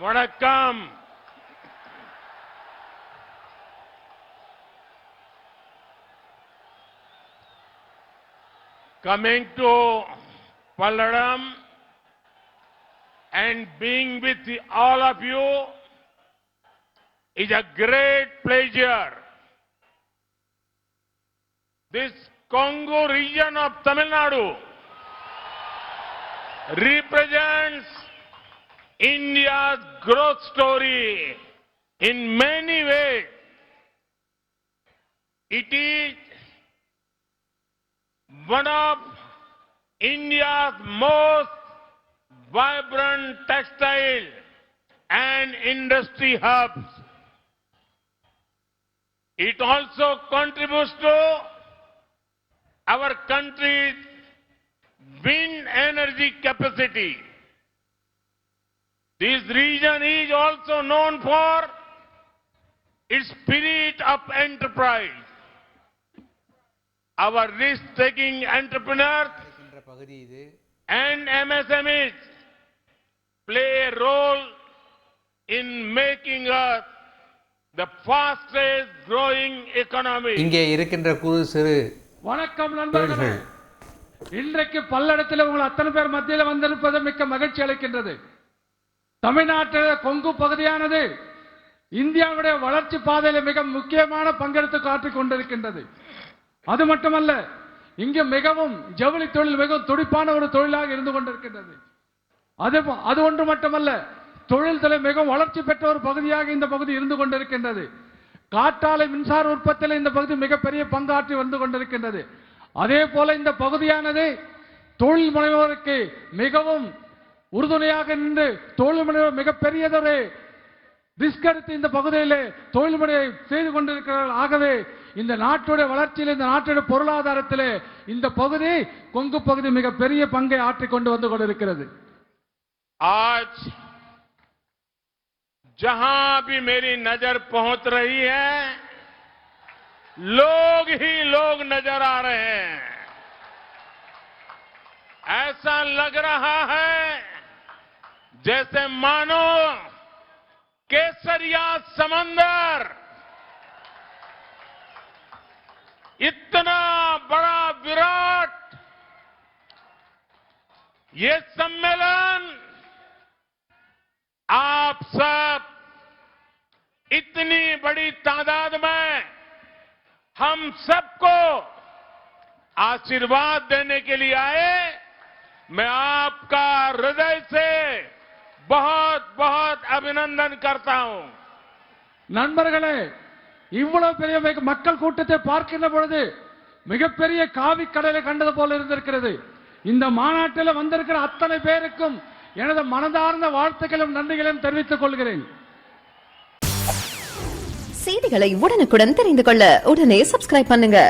வணக்கம். Coming to Palladam and being with all of you is a great pleasure. This Congo region of Tamil Nadu represents India's growth story in many ways. It is one of India's most vibrant textile and industry hubs. It also contributes to our country's wind energy capacity. This region is also known for its spirit of enterprise. Our risk-taking entrepreneurs and MSMEs play a role in making us the fastest growing economy. இங்கே இருக்கின்ற குறு சிறு வணக்கம் நண்பர்களே. இன்றைக்கு பல்லடத்தில் உங்கள் அத்தனை பேர் மத்தியில் வந்திருப்பது மிக்க மகிழ்ச்சி அளிக்கின்றது. தமிழ்நாட்டில் கொங்கு பகுதியானது இந்தியாவுடைய வளர்ச்சி பாதையில் மிக முக்கியமான பங்கெடுத்து காட்டிக் கொண்டிருக்கின்றது. அது மட்டுமல்ல, இங்கு மிகவும் ஜவுளி தொழில் மிகவும் துடிப்பான ஒரு தொழிலாக இருந்து கொண்டிருக்கின்றது. அது ஒன்று மட்டுமல்ல, தொழில் துறை மிகவும் வளர்ச்சி பெற்ற ஒரு பகுதியாக இந்த பகுதி இருந்து கொண்டிருக்கின்றது. காற்றாலை மின்சார உற்பத்தியில் இந்த பகுதி மிகப்பெரிய பங்காற்றி வந்து கொண்டிருக்கின்றது. அதே போல இந்த பகுதியானது தொழில் முனைவோருக்கு மிகவும் உறுதுணையாக நின்று தொழில் முனைவோர் மிகப்பெரியதொரு ரிஸ்க் எடுத்து இந்த பகுதியிலே தொழில் முறையை செய்து கொண்டிருக்கிறார்கள். ஆகவே இந்த நாட்டுடைய வளர்ச்சியில், இந்த நாட்டுடைய பொருளாதாரத்திலே இந்த பகுதி கொங்கு பகுதி மிகப்பெரிய பங்கை ஆற்றிக் கொண்டு வந்து கொண்டிருக்கிறது. आज जहां भी मेरी नजर पहुंच रही है, लोग ही लोग नजर आ रहे हैं. ऐसा लग रहा है जैसे मानो केसरिया समंदर इतना बड़ा विराट ये सम्मेलन आप सब इतनी बड़ी तादाद में हम सबको आशीर्वाद देने के लिए आए. मैं आपका हृदय से बहुत बहुत अभिनंदन करता हूं. நண்பர்களே, இவ்வளவு பெரிய மக்கள் கூட்டத்தை பார்க்கின்ற பொழுது மிகப்பெரிய காவி கடலை கண்டது போல இருந்திருக்கிறது. இந்த மாநாட்டில் வந்திருக்கிற அத்தனை பேருக்கும் எனது மனதார்ந்த வாழ்த்துக்களும் நன்றிகளையும் தெரிவித்துக் கொள்கிறேன். செய்திகளை உடனுக்குடன் தெரிந்து கொள்ள உடனே சப்ஸ்கிரைப் பண்ணுங்க.